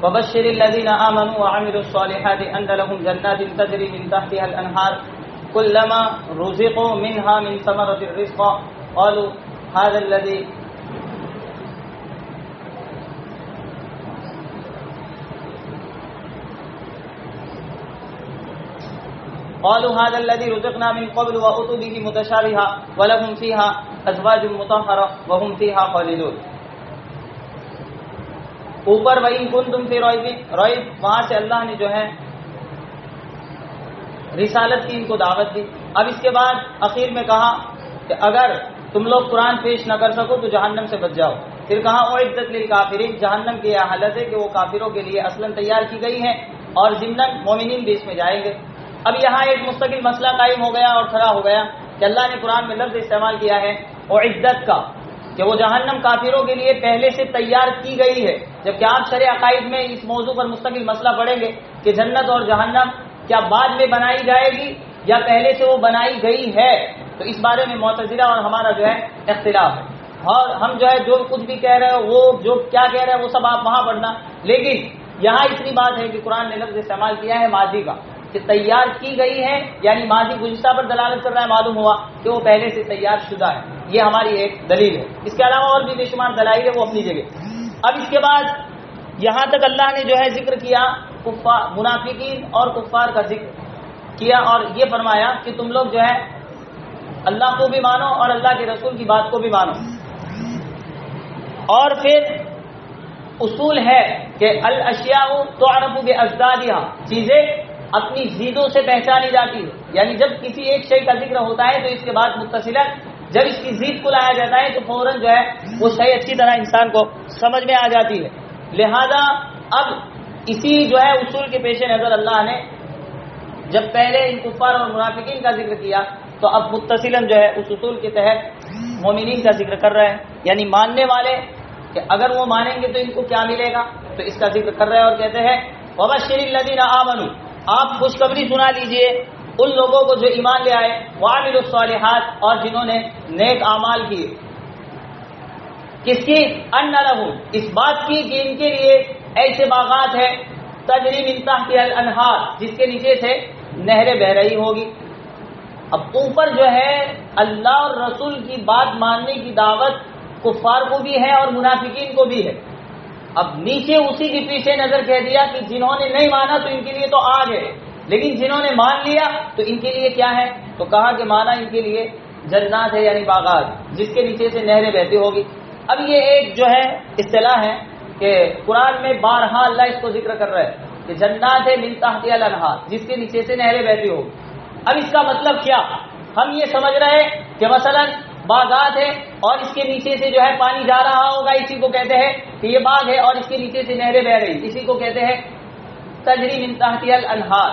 وبشر الذين آمنوا وعملوا الصالحات أن لهم جنات تجري من تحتها الأنهار كلما رزقوا منها من ثمرة رزقا قالوا هذا الذي رزقنا من قبل وأتوا به متشابها ولهم فيها أزواج مطهرة وهم فيها خالدون. اوپر وَإِن كُنتُمْ فِي رَيْبٍ وہاں سے اللہ نے جو ہے رسالت کی ان کو دعوت دی. اب اس کے بعد اخیر میں کہا کہ اگر تم لوگ قرآن پیش نہ کر سکو تو جہنم سے بچ جاؤ. پھر کہا اعدت للکافرین، جہنم کی یہ حالت ہے کہ وہ کافروں کے لیے اصلاً تیار کی گئی ہے اور ضمناً مومنین بھی اس میں جائیں گے. اب یہاں ایک مستقل مسئلہ قائم ہو گیا اور کھڑا ہو گیا کہ اللہ نے قرآن میں لفظ استعمال کیا ہے اعدت کا، کہ وہ جہنم کافروں کے لیے پہلے سے تیار کی گئی ہے، جبکہ آپ شرع عقائد میں اس موضوع پر مستقل مسئلہ پڑھیں گے کہ جنت اور جہنم کیا بعد میں بنائی جائے گی یا پہلے سے وہ بنائی گئی ہے. تو اس بارے میں معتزلہ اور ہمارا جو ہے اختلاف ہے، اور ہم جو ہے جو کچھ بھی کہہ رہے ہیں وہ جو کیا کہہ رہے ہیں وہ سب آپ وہاں پڑھنا. لیکن یہاں اتنی بات ہے کہ قرآن نے لفظ استعمال کیا ہے ماضی کا، کہ تیار کی گئی ہے، یعنی ماضی گزشتہ پر دلالت کر رہا ہے. معلوم ہوا کہ وہ پہلے سے تیار شدہ ہے. یہ ہماری ایک دلیل ہے. اس کے علاوہ اور بھی بے شمار دلائل ہے، وہ اپنی جگہ. اب اس کے بعد یہاں تک اللہ نے جو ہے ذکر کیا منافقین اور کفار کا ذکر کیا اور یہ فرمایا کہ تم لوگ جو ہے اللہ کو بھی مانو اور اللہ کے رسول کی بات کو بھی مانو. اور پھر اصول ہے کہ الاشیاء تعرف باضدادها، چیزیں اپنی زیدوں سے پہچانی جاتی ہے. یعنی جب کسی ایک شے کا ذکر ہوتا ہے تو اس کے بعد متصلا جب اس کی زید کو لایا جاتا ہے تو فوراً جو ہے وہ شے اچھی طرح انسان کو سمجھ میں آ جاتی ہے. لہذا اب اسی جو ہے اصول کے پیش نظر اللہ نے جب پہلے ان کفار اور منافقین کا ذکر کیا تو اب متصلاً جو ہے اس اصول کے تحت مومنین کا ذکر کر رہے ہیں، یعنی ماننے والے کہ اگر وہ مانیں گے تو ان کو کیا ملے گا، تو اس کا ذکر کر رہے ہیں اور کہتے ہیں وبشر الذین آمنوا، آپ خوشخبری سنا لیجئے ان لوگوں کو جو ایمان لے آئے، وعملوا الصالحات، اور جنہوں نے نیک اعمال کیے. کس کی؟ ان لہم، اس بات کی کہ ان کے لیے ایسے باغات ہیں تجری من تحتها الانہار، جس کے نیچے سے نہریں بہ رہی ہوگی. اب اوپر جو ہے اللہ اور رسول کی بات ماننے کی دعوت کفار کو بھی ہے اور منافقین کو بھی ہے. اب نیچے اسی کے پیچھے نظر کہہ دیا کہ جنہوں نے نہیں مانا تو ان کے لیے تو آگ ہے، لیکن جنہوں نے مان لیا تو ان کے لیے کیا ہے؟ تو کہا کہ مانا ان کے لیے جنات ہے، یعنی باغات جس کے نیچے سے نہریں بہتی ہوگی. اب یہ ایک جو ہے اصطلاح ہے کہ قرآن میں بارہا اللہ اس کو ذکر کر رہا ہے کہ جنات ہے من تحتها الانہار، جس کے نیچے سے نہریں بہتی ہوگی. اب اس کا مطلب کیا؟ ہم یہ سمجھ رہے ہیں کہ مثلا باغات ہے اور اس کے نیچے سے جو ہے پانی جا رہا ہوگا، اسی کو کہتے ہیں کہ یہ باغ ہے، اور اس کے نیچے سے نہریں بہ رہی، اسی کو کہتے ہیں تجری من تحتها الانہار.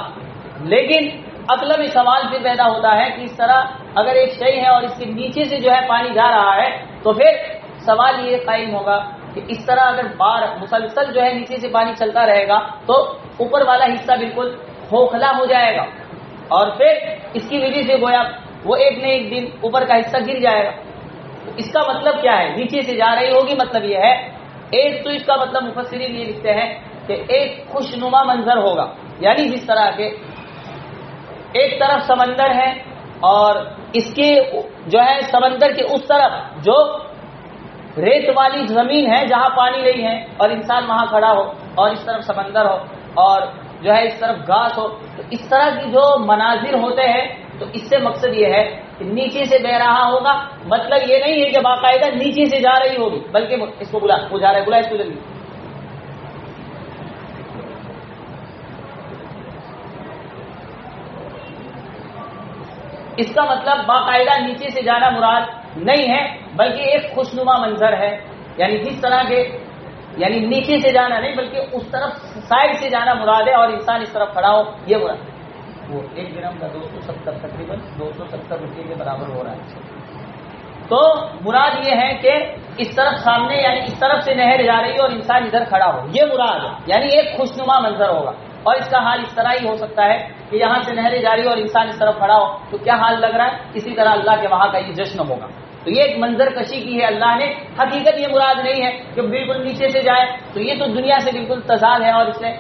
لیکن عقل میں سوال پھر پیدا ہوتا ہے کہ اس طرح اگر ایک شے ہے اور اس کے نیچے سے جو ہے پانی جا رہا ہے تو پھر سوال یہ قائم ہوگا کہ اس طرح اگر بار مسلسل جو ہے نیچے سے پانی چلتا رہے گا تو اوپر والا حصہ بالکل کھوکھلا ہو جائے گا اور پھر اس کی وجہ سے گویا وہ ایک نہ ایک دن اوپر کا حصہ گر جائے گا. تو اس کا مطلب کیا ہے؟ نیچے سے جا رہی ہوگی، مطلب یہ ہے ایک تو اس کا مطلب مفسرین یہ لکھتے ہیں کہ ایک خوشنما منظر ہوگا، یعنی جس طرح کے ایک طرف سمندر ہے اور اس کے جو ہے سمندر کے اس طرف جو ریت والی زمین ہے جہاں پانی نہیں ہے اور انسان وہاں کھڑا ہو، اور اس طرف سمندر ہو اور جو ہے اس طرف گھاس ہو. تو اس طرح کی جو مناظر ہوتے ہیں تو اس سے مقصد یہ ہے کہ نیچے سے بہ رہا ہوگا. مطلب یہ نہیں ہے کہ باقاعدہ نیچے سے جا رہی ہوگی، بلکہ اس کو بلا وہ جا رہا ہے، بلا اس کو جلدی. اس کا مطلب باقاعدہ نیچے سے جانا مراد نہیں ہے، بلکہ ایک خوشنما منظر ہے، یعنی جس طرح کے یعنی نیچے سے جانا نہیں بلکہ اس طرف سائڈ سے جانا مراد ہے اور انسان اس طرف کھڑا ہو، یہ مراد. وہ 1 گرام کا 270 تقریباً 270 روپئے کے برابر ہو رہا ہے. تو مراد یہ ہے کہ اس طرف سامنے یعنی اس طرف سے نہر جا رہی ہے اور انسان ادھر کھڑا ہو، یہ مراد ہے. یعنی ایک خوشنما منظر ہوگا اور اس کا حال اس طرح ہی ہو سکتا ہے کہ یہاں سے نہریں جاری اور انسان اس طرف کھڑا ہو، تو کیا حال لگ رہا ہے؟ اسی طرح اللہ کے وہاں کا یہ جشن ہوگا. تو یہ ایک منظر کشی کی ہے اللہ نے، حقیقت یہ مراد نہیں ہے کہ بالکل نیچے سے جائے، تو یہ تو دنیا سے بالکل تضاد ہے اور اس سے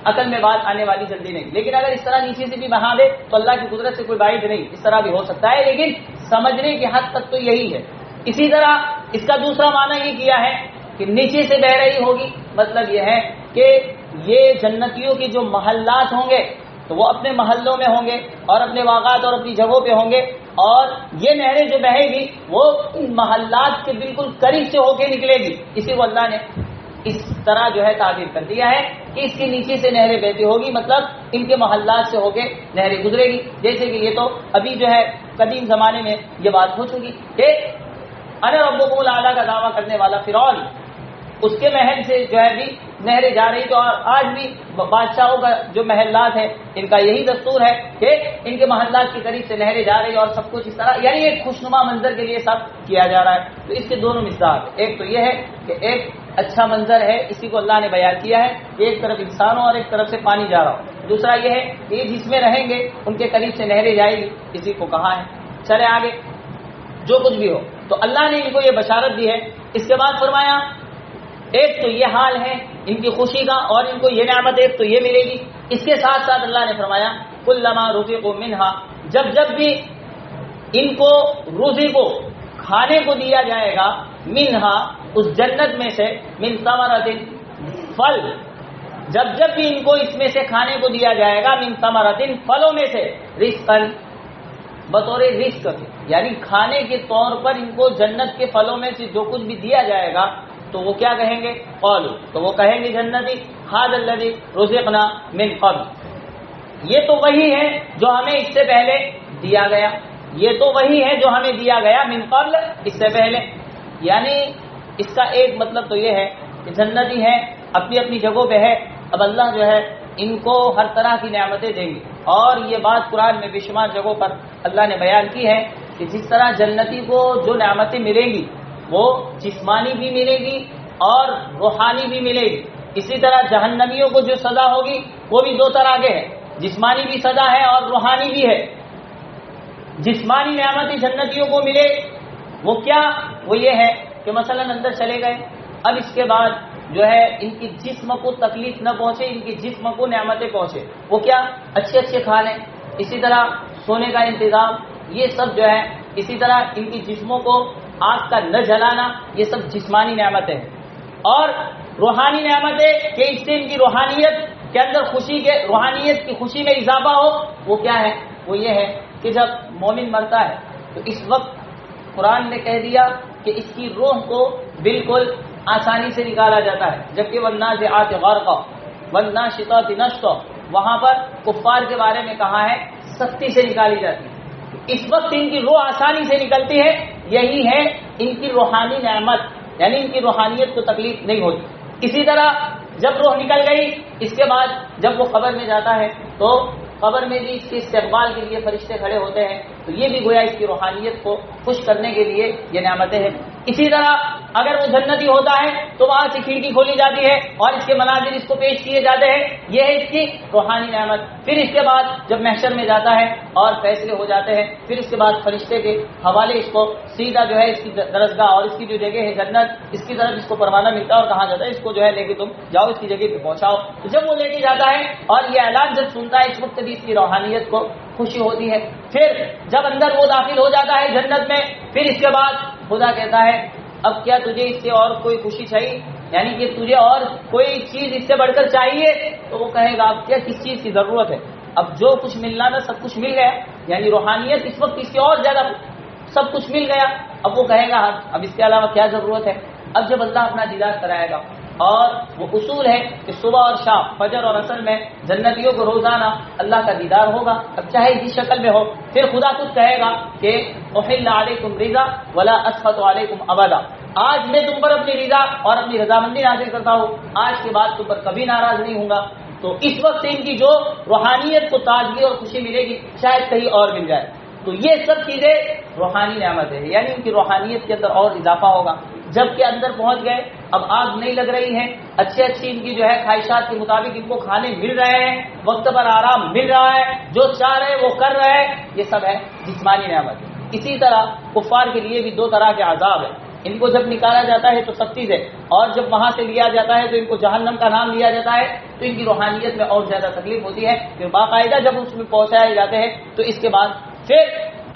عقل میں بات آنے والی جلدی نہیں. لیکن اگر اس طرح نیچے سے بھی بہا دے تو اللہ کی قدرت سے کوئی بعید نہیں، اس طرح بھی ہو سکتا ہے، لیکن سمجھنے کی حد تک تو یہی ہے. اسی طرح اس کا دوسرا معنی یہ کیا ہے کہ نیچے سے بہ رہی ہوگی، مطلب یہ ہے کہ یہ جنتیوں کی جو محلات ہوں گے تو وہ اپنے محلوں میں ہوں گے اور اپنے باغات اور اپنی جگہوں پہ ہوں گے، اور یہ نہریں جو بہے گی وہ ان محلات کے بالکل قریب سے ہو کے نکلے گی. اسی کو اللہ نے اس طرح جو ہے تعبیر کر دیا ہے کہ اس کے نیچے سے نہریں بہتی ہوگی، مطلب ان کے محلات سے ہو کے نہریں گزرے گی. جیسے کہ یہ تو ابھی جو ہے قدیم زمانے میں یہ بات ہو چکی کہ انا ربکم الاعلی کا دعویٰ کرنے والا فرعون، اس کے محل سے جو ہے بھی نہریں جا رہی. تو آج بھی بادشاہوں کا جو محلات ہے ان کا یہی دستور ہے کہ ان کے محلات کے قریب سے نہریں جا رہی اور سب کچھ اس طرح، یعنی ایک خوشنما منظر کے لیے سب کیا جا رہا ہے. تو اس کے دونوں مصداق، ایک تو یہ ہے کہ ایک اچھا منظر ہے، اسی کو اللہ نے بیان کیا ہے کہ ایک طرف انسانوں اور ایک طرف سے پانی جا رہا ہو. دوسرا یہ ہے کہ یہ جس میں رہیں گے ان کے قریب سے نہریں جائے گی، اسی کو کہا ہے. چلے آگے، جو کچھ بھی ہو تو اللہ نے ان کو یہ بشارت دی ہے. اس کے بعد فرمایا ایک تو یہ حال ہے ان کی خوشی کا اور ان کو یہ نعمت ایک تو یہ ملے گی. اس کے ساتھ ساتھ اللہ نے فرمایا کلما رزقوا منہا، جب جب بھی ان کو رزقوا کھانے کو دیا جائے گا، منہا اس جنت میں سے، من ثمرۃ پھل، جب جب بھی ان کو اس میں سے کھانے کو دیا جائے گا، من ثمرۃ پھلوں میں سے، رزقا بطور رزق کے، یعنی کھانے کے طور پر ان کو جنت کے پھلوں میں سے جو کچھ بھی دیا جائے گا تو وہ کیا کہیں گے؟ قالوا، تو وہ کہیں گے جنتی ھذا الذی رزقنا من قبل، یہ تو وہی ہے جو ہمیں اس سے پہلے دیا گیا، یہ تو وہی ہے جو ہمیں دیا گیا من قبل، اس سے پہلے. یعنی اس کا ایک مطلب تو یہ ہے کہ جنتی ہے، اپنی اپنی جگہوں پہ ہے، اب اللہ جو ہے ان کو ہر طرح کی نعمتیں دیں گے. اور یہ بات قرآن میں بے شمار جگہوں پر اللہ نے بیان کی ہے کہ جس طرح جنتی کو جو نعمتیں ملیں گی وہ جسمانی بھی ملے گی اور روحانی بھی ملے گی. اسی طرح جہنمیوں کو جو سزا ہوگی وہ بھی دو طرح کے ہے، جسمانی بھی سزا ہے اور روحانی بھی ہے. جسمانی نعمتیں جنتیوں کو ملے وہ کیا؟ وہ یہ ہے کہ مثلا اندر چلے گئے، اب اس کے بعد جو ہے ان کی جسم کو تکلیف نہ پہنچے، ان کی جسم کو نعمتیں پہنچے. وہ کیا؟ اچھے اچھے کھا لیں، اسی طرح سونے کا انتظام، یہ سب جو ہے، اسی طرح ان کی جسموں کو آگ کا نہ جلانا، یہ سب جسمانی نعمتیں ہیں. اور روحانی نعمتیں کہ اس سے ان کی روحانیت کے اندر خوشی کے، روحانیت کی خوشی میں اضافہ ہو، وہ کیا ہے؟ وہ یہ ہے کہ جب مومن مرتا ہے تو اس وقت قرآن نے کہہ دیا کہ اس کی روح کو بالکل آسانی سے نکالا جاتا ہے، جبکہ والنازعات غرقا والناشطات نشطا، وہاں پر کفار کے بارے میں کہا ہے سختی سے نکالی جاتی ہے. اس وقت ان کی روح آسانی سے نکلتی ہے، یہی ہے ان کی روحانی نعمت، یعنی ان کی روحانیت کو تکلیف نہیں ہوتی. اسی طرح جب روح نکل گئی، اس کے بعد جب وہ قبر میں جاتا ہے تو قبر میں بھی اس کے استقبال کے لیے فرشتے کھڑے ہوتے ہیں، تو یہ بھی گویا اس کی روحانیت کو خوش کرنے کے لیے یہ نعمتیں ہیں. اسی طرح اگر وہ جنتی ہوتا ہے تو وہاں سے کھڑکی کھولی جاتی ہے اور اس کے مناظر اس کو پیش کیے جاتے ہیں، یہ ہے اس کی روحانی نعمت. پھر اس کے بعد جب محشر میں جاتا ہے اور فیصلے ہو جاتے ہیں، پھر اس کے بعد فرشتے کے حوالے اس کو سیدھا جو ہے اس کی درسگاہ اور اس کی جو جگہ ہے جنت، اس کی طرف اس کو پروانہ ملتا ہے اور کہا جاتا ہے اس کو جو ہے لے کے تم جاؤ، اس کی جگہ پہ پہنچاؤ. تو جب وہ لے کے جاتا ہے اور یہ اعلان جب سنتا ہے، اس وقت بھی اس کی روحانیت کو خوشی ہوتی ہے. پھر جب اندر وہ داخل ہو جاتا ہے جنت میں، پھر اس کے بعد خدا کہتا ہے اب کیا تجھے اس سے اور کوئی خوشی چاہیے، یعنی کہ تجھے اور کوئی چیز اس سے بڑھ کر چاہیے؟ تو وہ کہے گا اب کیا کس چیز کی ضرورت ہے، اب جو کچھ ملنا تھا سب کچھ مل گیا، یعنی روحانیت اس وقت اس سے اور زیادہ سب کچھ مل گیا. اب وہ کہے گا اب اس کے علاوہ کیا ضرورت ہے. اب جب اللہ اپنا دیدار کرائے گا، اور وہ اصول ہے کہ صبح اور شام، فجر اور عصر میں جنتیوں کو روزانہ اللہ کا دیدار ہوگا، اب چاہے جس شکل میں ہو. پھر خدا خود کہے گا کہ احل علیکم رضا ولا اسخط علیکم ابدا، آج میں تم پر اپنی رضا اور اپنی رضامندی نازل کرتا ہوں، آج کے بعد تم پر کبھی ناراض نہیں ہوں گا. تو اس وقت ان کی جو روحانیت کو تازگی اور خوشی ملے گی شاید کہیں اور مل جائے. تو یہ سب چیزیں روحانی نعمت ہے، یعنی ان کی روحانیت کے اندر اور اضافہ ہوگا. جب کہ اندر پہنچ گئے، اب آگ نہیں لگ رہی ہے، اچھی ان کی جو ہے خواہشات کے مطابق ان کو کھانے مل رہے ہیں، وقت پر آرام مل رہا ہے، جو چاہ رہے وہ کر رہے ہیں، یہ سب ہے جسمانی نعمت. اسی طرح کفار کے لیے بھی دو طرح کے عذاب ہیں. ان کو جب نکالا جاتا ہے تو سختی سے، اور جب وہاں سے لیا جاتا ہے تو ان کو جہنم کا نام لیا جاتا ہے، تو ان کی روحانیت میں اور زیادہ تکلیف ہوتی ہے. پھر باقاعدہ جب اس میں پہنچائے جاتے ہیں تو اس کے بعد پھر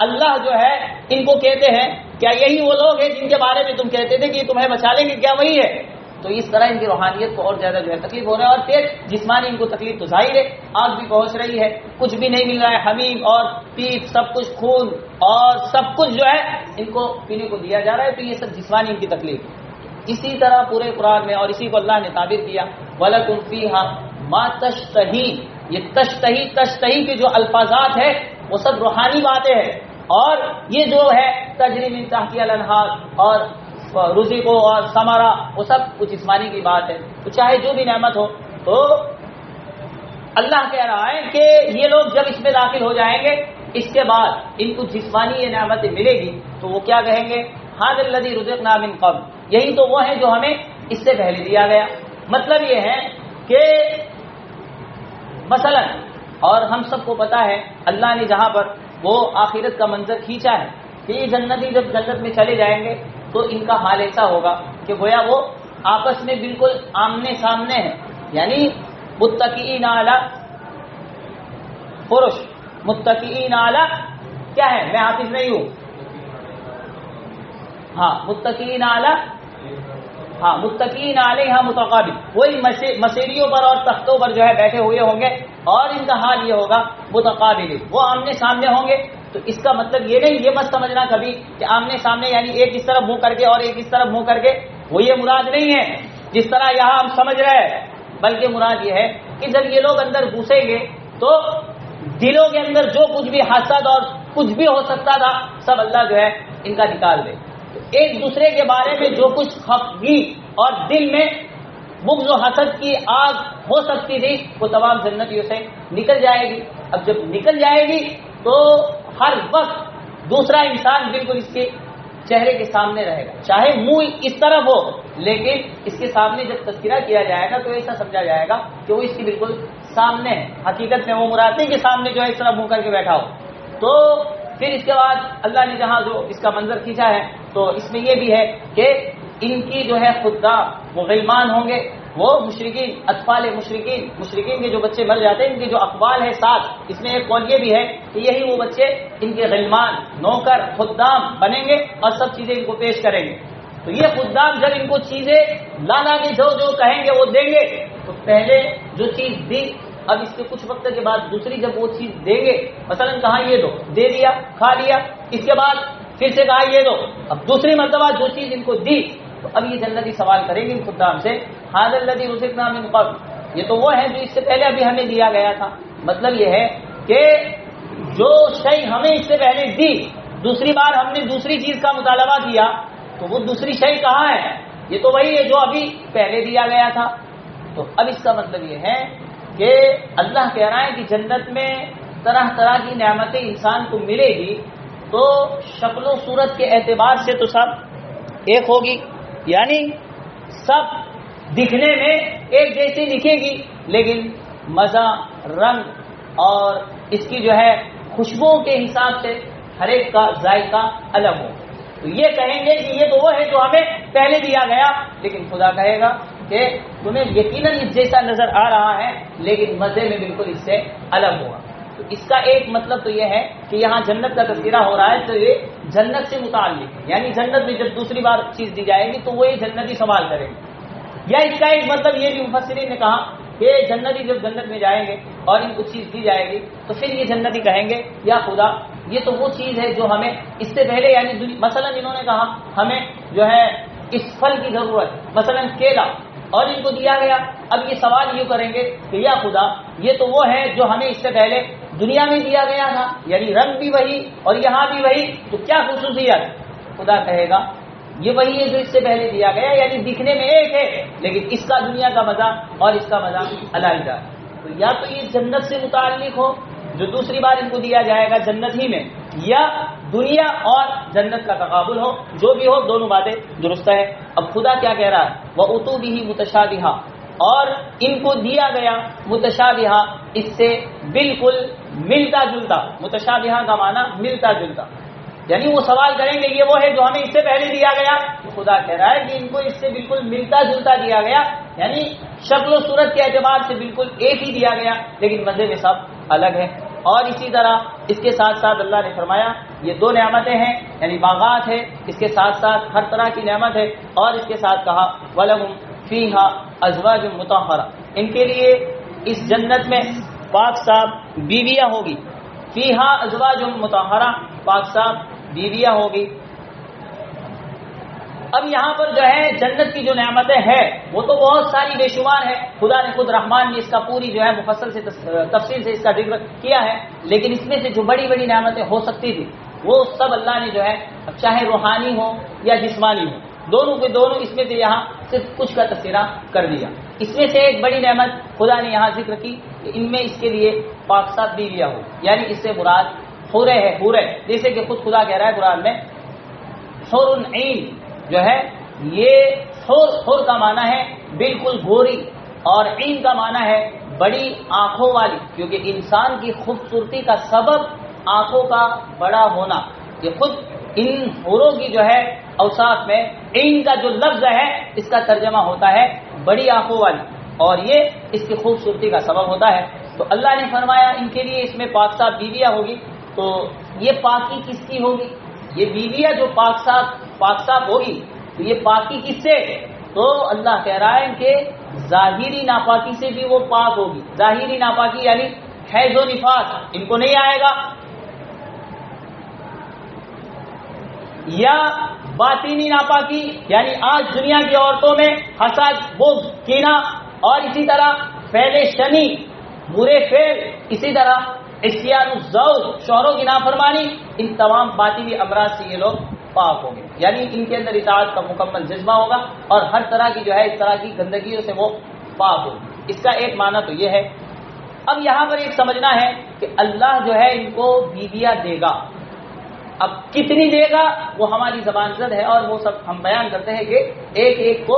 اللہ جو ہے ان کو کہتے ہیں کیا یہی وہ لوگ ہیں جن کے بارے میں تم کہتے تھے کہ یہ تمہیں بچا لیں گے، کیا وہی ہے؟ تو اس طرح ان کی روحانیت کو اور زیادہ جو ہے تکلیف ہو رہا ہے. اور پھر جسمانی ان کو تکلیف تو ظاہر ہے، آگ بھی پہنچ رہی ہے، کچھ بھی نہیں مل رہا ہے، حمیم اور پیپ سب کچھ، خون اور سب کچھ جو ہے ان کو پینے کو دیا جا رہا ہے. تو یہ سب جسمانی ان کی تکلیف. اسی طرح پورے قرآن میں اور اسی کو اللہ نے تعبیر کیا وَلَكُمْ فِيهَا مَا تَشْتَهِي. یہ تشتہی کے جو الفاظات ہیں وہ سب روحانی باتیں ہیں، اور یہ جو ہے تجری من تحتها الانہار اور رزق اور ثمرہ وہ سب کچھ جسمانی کی بات ہے. تو چاہے جو بھی نعمت ہو، تو اللہ کہہ رہا ہے کہ یہ لوگ جب اس میں داخل ہو جائیں گے اس کے بعد ان کو جسمانی یہ نعمتیں ملے گی تو وہ کیا کہیں گے ھذا الذی رزقنا من قبل. یہی تو وہ ہیں جو ہمیں اس سے پہلے دیا گیا. مطلب یہ ہے کہ مثلا، اور ہم سب کو پتا ہے اللہ نے جہاں پر وہ آخرت کا منظر کھینچا ہے کہ یہ جنتی جب جنت میں چلے جائیں گے تو ان کا حال ایسا ہوگا کہ گویا وہ آپس میں بالکل آمنے سامنے ہیں. یعنی متکئین علی فرش، متکئین علی کیا ہے، میں حافظ نہیں ہوں، ہاں متکئین علی، ہاں متکئین علیہا متقابل، وہی مسیریوں پر اور تختوں پر جو ہے بیٹھے ہوئے ہوں گے، اور ان کا حال یہ ہوگا متقابل، وہ آمنے سامنے ہوں گے. تو اس کا مطلب یہ نہیں، یہ مت سمجھنا کبھی کہ آمنے سامنے یعنی ایک اس طرف منہ کر کے اور ایک اس طرف منہ کر کے، وہ یہ مراد نہیں ہے جس طرح یہاں ہم سمجھ رہے ہیں. بلکہ مراد یہ ہے کہ جب یہ لوگ اندر گھسیں گے تو دلوں کے اندر جو کچھ بھی حسد اور کچھ بھی ہو سکتا تھا سب اللہ جو ہے ان کا نکال دے. تو ایک دوسرے کے بارے میں جو کچھ خفگی اور دل میں بغض و حسد کی آگ ہو سکتی تھی وہ تمام جنتیوں سے نکل جائے گی. اب جب نکل جائے گی تو ہر وقت دوسرا انسان بالکل اس کے چہرے کے سامنے رہے گا، چاہے منہ اس طرف ہو، لیکن اس کے سامنے جب تذکرہ کیا جائے گا تو ایسا سمجھا جائے گا کہ وہ اس کے بالکل سامنے ہے. حقیقت میں وہ مراد نہیں کہ سامنے جو ہے اس طرح منہ کر کے بیٹھا ہو. تو پھر اس کے بعد اللہ نے جہاں جو اس کا منظر کھینچا ہے تو اس میں یہ بھی ہے کہ ان کی جو ہے خدام وہ غلمان ہوں گے، وہ مشرکین، اطفال مشرکین کے جو بچے مر جاتے ہیں ان کے جو اقوال ہے ساتھ، اس میں ایک قول یہ بھی ہے کہ یہی وہ بچے ان کے غلمان، نوکر، خدام بنیں گے اور سب چیزیں ان کو پیش کریں گے. تو یہ خدام جب ان کو چیزیں لا کے جو کہیں گے وہ دیں گے. تو پہلے جو چیز دی، اب اس کے کچھ وقت کے بعد دوسری جب وہ چیز دیں گے، مثلا کہا یہ دو، دے دیا، کھا لیا، اس کے بعد پھر سے کہا یہ دو، اب دوسری مرتبہ جو چیز ان کو دی تو اب یہ جنتی سوال کریں گے ان خدام سے ھذا الذی رزقنا من قبل، یہ تو وہ ہے جو اس سے پہلے ابھی ہمیں دیا گیا تھا. مطلب یہ ہے کہ جو شے ہمیں اس سے پہلے دی، دوسری بار ہم نے دوسری چیز کا مطالبہ کیا تو وہ دوسری شے کہاں ہے؟ یہ تو وہی ہے جو ابھی پہلے دیا گیا تھا. تو اب اس کا مطلب یہ ہے کہ اللہ کہہ رہا ہے کہ جنت میں طرح طرح کی نعمتیں انسان کو ملے گی، تو شکل و صورت کے اعتبار سے تو سب ایک ہوگی، یعنی سب دکھنے میں ایک جیسی دکھے گی، لیکن مزہ، رنگ اور اس کی جو ہے خوشبوؤں کے حساب سے ہر ایک کا ذائقہ الگ ہو. تو یہ کہیں گے کہ یہ تو وہ ہے جو ہمیں پہلے دیا گیا، لیکن خدا کہے گا کہ تمہیں یقیناً اس جیسا نظر آ رہا ہے لیکن مزے میں بالکل اس سے الگ ہوگا. تو اس کا ایک مطلب تو یہ ہے کہ یہاں جنت کا تذکرہ ہو رہا ہے تو یہ جنت سے متعلق ہے، یعنی جنت میں جب دوسری بار چیز دی جائے گی تو وہ یہ جنتی سوال کریں گے. یا اس کا ایک مطلب یہ بھی مفسرین نے کہا کہ جنتی جب جنت میں جائیں گے اور ان کو چیز دی جائے گی تو پھر یہ جنتی کہیں گے یا خدا یہ تو وہ چیز ہے جو ہمیں اس سے پہلے، یعنی مثلا انہوں نے کہا ہمیں جو ہے اس پھل کی ضرورت، مثلا کیلا، اور ان کو دیا گیا. اب یہ سوال یوں کریں گے کہ یا خدا یہ تو وہ ہے جو ہمیں اس سے پہلے دنیا میں دیا گیا تھا، یعنی رنگ بھی وہی اور یہاں بھی وہی، تو کیا خصوصیت؟ خدا کہے گا یہ وہی ہے جو اس سے پہلے دیا گیا، یعنی دکھنے میں ایک ہے لیکن اس کا دنیا کا مزہ اور اس کا مزہ علیحدہ. تو یا تو یہ جنت سے متعلق ہو جو دوسری بار ان کو دیا جائے گا جنت ہی میں، یا دنیا اور جنت کا تقابل ہو، جو بھی ہو دونوں باتیں درست ہے. اب خدا کیا کہہ رہا ہے وَأُتُوا بِهِ مُتَشَابِهًا، اور ان کو دیا گیا متشابہہ، اس سے بالکل ملتا جلتا. متشابہہ کا معنی ملتا جلتا، یعنی وہ سوال کریں گے یہ وہ ہے جو ہمیں اس سے پہلے دیا گیا؟ تو خدا کہہ رہا ہے کہ ان کو اس سے بالکل ملتا جلتا دیا گیا، یعنی شکل و صورت کے اعتبار سے بالکل ایک ہی دیا گیا، لیکن مزے میں سب الگ ہے۔ اور اسی طرح اس کے ساتھ ساتھ اللہ نے فرمایا یہ دو نعمتیں ہیں، یعنی باغات ہے، اس کے ساتھ ساتھ ہر طرح کی نعمت ہے، اور اس کے ساتھ کہا وَلَهُمْ فِيهَا أَزْوَاجٌ مُطَهَّرَةٌ، ان کے لیے اس جنت میں پاک صاف بیویاں ہوگی، فیہا ازواج مطہرہ، پاک صاف بیویاں ہوگی۔ اب یہاں پر جو ہے جنت کی جو نعمتیں ہیں وہ تو بہت ساری بے شمار ہے، خدا نے خود رحمان نے اس کا پوری جو ہے مفصل سے تفصیل سے اس کا ذکر کیا ہے، لیکن اس میں سے جو بڑی بڑی نعمتیں ہو سکتی تھی وہ سب اللہ نے جو ہے چاہے روحانی ہو یا جسمانی ہو، دونوں کے دونوں اس میں سے یہاں صرف کچھ کا تذکرہ کر دیا۔ اس میں سے ایک بڑی نعمت خدا نے یہاں ذکر کی کہ ان میں اس کے لیے پاک صاف بیویاں ہو، یعنی اس سے مراد حورے ہے، حورے، جیسے کہ خود خدا کہہ رہا ہے قرآن میں حور عین جو ہے، یہ حور کا معنی ہے بالکل گوری، اور عین کا معنی ہے بڑی آنکھوں والی، کیونکہ انسان کی خوبصورتی کا سبب آنکھوں کا بڑا ہونا، یہ خود ان حوروں کی جو ہے اوصاف میں عین کا جو لفظ ہے اس کا ترجمہ ہوتا ہے بڑی آنکھوں والی، اور یہ اس کی خوبصورتی کا سبب ہوتا ہے۔ تو اللہ نے فرمایا ان کے لیے اس میں پاک صاف بیویاں ہوگی، تو یہ پاکی کس کی ہوگی؟ یہ بیویاں جو پاک صاف ہوگی تو یہ پاکی کس سے؟ تو اللہ کہہ رہا ہے کہ ظاہری ناپاکی سے بھی وہ پاک ہوگی، ظاہری ناپاکی یعنی حیض و نفاس ان کو نہیں آئے گا، یا باطنی ناپاکی یعنی آج دنیا کی عورتوں میں حسد، بغض، کینہ، اور اسی طرح فعل شنی، برے فعل، اسی طرح عصیان الزوج، شوہروں کی نافرمانی، ان تمام باطنی امراض سے یہ لوگ پاک ہوں گے، یعنی ان کے اندر اطاعت کا مکمل جذبہ ہوگا، اور ہر طرح کی جو ہے اس طرح کی گندگیوں سے وہ پاک ہوگی۔ اس کا ایک معنی تو یہ ہے۔ اب یہاں پر ایک سمجھنا ہے کہ اللہ جو ہے ان کو بیویاں دے گا، اب کتنی دے گا وہ ہماری زبان زد ہے، اور وہ سب ہم بیان کرتے ہیں کہ ایک ایک کو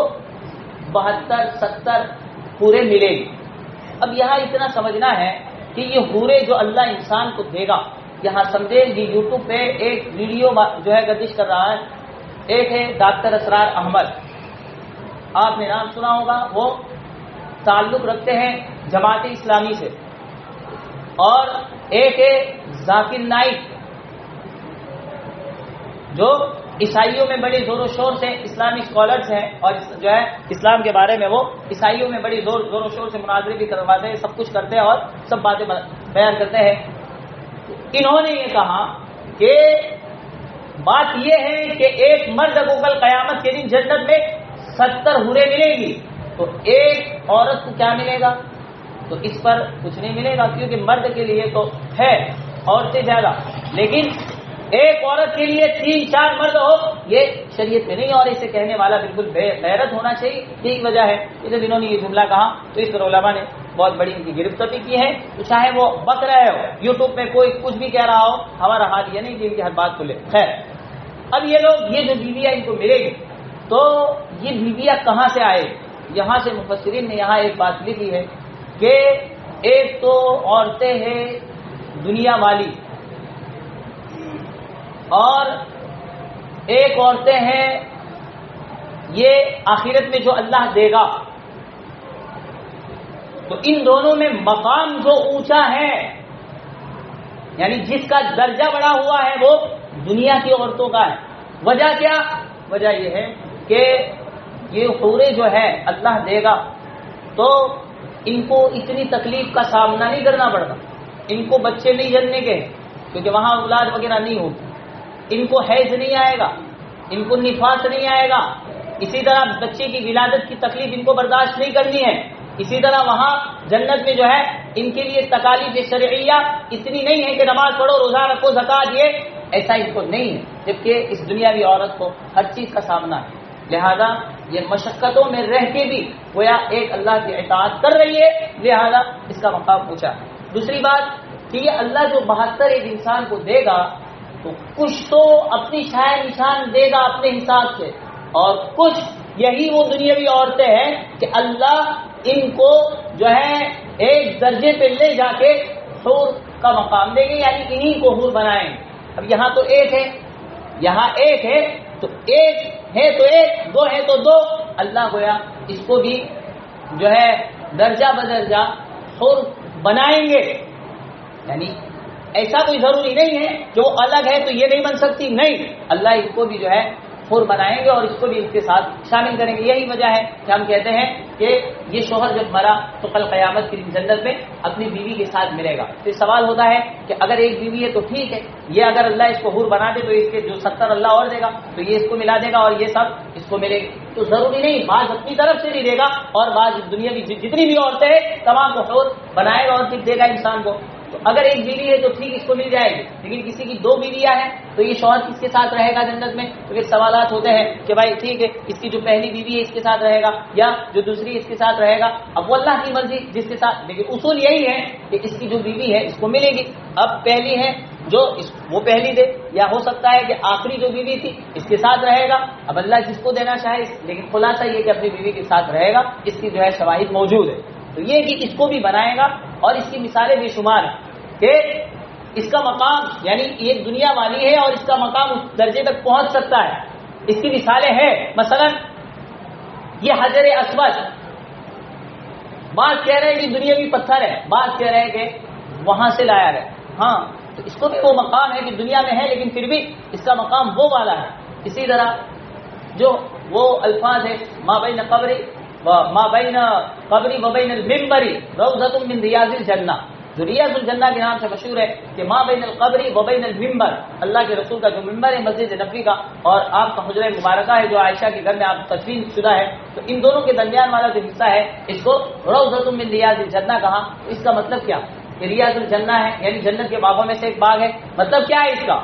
72 70 پورے ملے گی۔ اب یہاں اتنا سمجھنا ہے کہ یہ حورے جو اللہ انسان کو دے گا، یہاں سمجھے یہ یوٹیوب پہ ایک ویڈیو جو ہے گردش کر رہا ہے، ایک ہے ڈاکٹر اسرار احمد، آپ نے نام سنا ہوگا، وہ تعلق رکھتے ہیں جماعت اسلامی سے، اور ایک ہے ذاکر نائک جو عیسائیوں میں بڑی زور و شور سے اسلامی اسکالرس ہیں، اور جو ہے اسلام کے بارے میں وہ عیسائیوں میں بڑی زور و شور سے مناظرے بھی کرواتے ہیں، سب کچھ کرتے ہیں اور سب باتیں بیان کرتے ہیں۔ انہوں نے یہ کہا کہ بات یہ ہے کہ ایک مرد کو کل قیامت کے دن جنت میں 70 حوریں ملیں گی، تو ایک عورت کو کیا ملے گا؟ تو اس پر کچھ نہیں ملے گا، کیونکہ مرد کے لیے تو ہے عورتیں زیادہ، لیکن ایک عورت کے لیے 3-4 مرد ہو یہ شریعت میں نہیں، اور اسے کہنے والا بالکل بے غیرت ہونا چاہیے، یہی وجہ ہے کہ جب انہوں نے یہ جملہ کہا تو اس پر علماء نے بہت بڑی ان کی گرفتاری کی ہے۔ تو چاہے وہ بک رہے ہو یوٹیوب پہ کوئی کچھ بھی کہہ رہا ہو، ہمارا حال یہ نہیں کہ ان کی ہر بات کو لے۔ خیر، اب یہ لوگ یہ جو بیویاں ان کو ملے گی، تو یہ بیویاں کہاں سے آئے؟ یہاں سے مفسرین نے یہاں ایک بات لکھی ہے کہ ایک تو عورتیں ہیں دنیا والی، اور ایک عورتیں ہیں یہ آخرت میں جو اللہ دے گا، تو ان دونوں میں مقام جو اونچا ہے، یعنی جس کا درجہ بڑا ہوا ہے وہ دنیا کی عورتوں کا ہے۔ وجہ کیا؟ وجہ یہ ہے کہ یہ حوریں جو ہے اللہ دے گا تو ان کو اتنی تکلیف کا سامنا نہیں کرنا پڑتا، ان کو بچے نہیں جننے کے، کیونکہ وہاں اولاد وغیرہ نہیں ہوتی، ان کو حیض نہیں آئے گا، ان کو نفاس نہیں آئے گا، اسی طرح بچے کی ولادت کی تکلیف ان کو برداشت نہیں کرنی ہے، اسی طرح وہاں جنت میں جو ہے ان کے لیے تکالیف شرعیہ اتنی نہیں ہے کہ نماز پڑھو، روزہ رکھو، زکات، یہ ایسا ان کو نہیں ہے، جبکہ اس دنیاوی عورت کو ہر چیز کا سامنا ہے، لہذا یہ مشقتوں میں رہ کے بھی گویا ایک اللہ کی اطاعت کر رہی ہے، لہذا اس کا مقام پوچھا۔ دوسری بات کہ یہ اللہ جو 72 ایک انسان کو دے گا تو کچھ تو اپنی شاید نشان دے گا اپنے حساب سے، اور کچھ یہی وہ دنیاوی عورتیں ہیں کہ اللہ ان کو جو ہے ایک درجے پہ لے جا کے حور کا مقام دیں گے، یعنی انہی کو حور بنائیں گے۔ اب یہاں تو ایک ہے یہاں ایک ہے تو ایک ہے تو ایک، دو ہے تو دو. اللہ گویا اس کو بھی جو ہے درجہ بدرجہ حور بنائیں گے. یعنی ایسا کوئی ضروری نہیں ہے کہ وہ الگ ہے تو یہ نہیں بن سکتی، نہیں، اللہ اس کو بھی جو ہے حور بنائیں گے اور اس کو بھی اس کے ساتھ شامل کریں گے. یہی وجہ ہے کہ ہم کہتے ہیں کہ یہ شوہر جب مرا تو کل قیامت کے دن جنت میں اپنی بیوی کے ساتھ ملے گا. پھر سوال ہوتا ہے کہ اگر ایک بیوی ہے تو ٹھیک ہے، یہ اگر اللہ اس کو حور بنا دے تو اس کے جو 70 اللہ اور دے گا تو یہ اس کو ملا دے گا اور یہ سب اس کو ملے گی. تو ضروری نہیں، بعض اپنی طرف سے نہیں دے گا اور بعض دنیا کی جتنی بھی عورتیں ہیں تمام کو حور بنائے گا اور پھر دے گا انسان کو. تو اگر ایک بیوی ہے تو ٹھیک اس کو مل جائے گی، لیکن کسی کی 2 بیویاں ہیں تو یہ شوہر کس کے ساتھ رہے گا جنت میں؟ تو پھر سوالات ہوتے ہیں کہ بھائی ٹھیک ہے، اس کی جو پہلی بیوی ہے اس کے ساتھ رہے گا یا جو دوسری اس کے ساتھ رہے گا. اب وہ اللہ کی مرضی جس کے ساتھ، لیکن اصول یہی ہے کہ اس کی جو بیوی ہے اس کو ملے گی. اب پہلی ہے جو وہ پہلی دے، یا ہو سکتا ہے کہ آخری جو بیوی تھی اس کے ساتھ رہے گا. اب اللہ جس کو دینا چاہے، لیکن خلاصہ یہ کہ اپنی بیوی کے ساتھ رہے گا. اس کی جو ہے شواہد موجود ہے. تو یہ کہ اس کو بھی بنائے گا اور اس کی مثالیں بے شمار ہیں کہ اس کا مقام یعنی یہ دنیا والی ہے اور اس کا مقام اس درجے تک پہنچ سکتا ہے. اس کی مثالیں ہیں، مثلا یہ حجر اسود، بعض کہہ رہے ہیں کہ دنیاوی پتھر ہے، بعض کہہ رہے ہیں کہ وہاں سے لایا ہے. ہاں تو اس کو بھی وہ مقام ہے کہ دنیا میں ہے لیکن پھر بھی اس کا مقام وہ والا ہے. اسی طرح جو وہ الفاظ ہے ما بین قبری و بین المنبری روضۃ من ریاض الجنہ، جو ریاض الجنہ کے نام سے مشہور ہے کہ ما بین القبری و بین المنبر، اللہ کے رسول کا جو منبر ہے مسجد نبوی کا اور آپ کا حجرہ مبارکہ ہے جو عائشہ کے گھر میں آپ تدفین شدہ ہے، تو ان دونوں کے درمیان والا جو حصہ ہے اس کو روضۃ من ریاض الجنہ کہا. اس کا مطلب کیا کہ ریاض الجنہ ہے یعنی جنت کے باغوں میں سے ایک باغ ہے. مطلب کیا ہے اس کا؟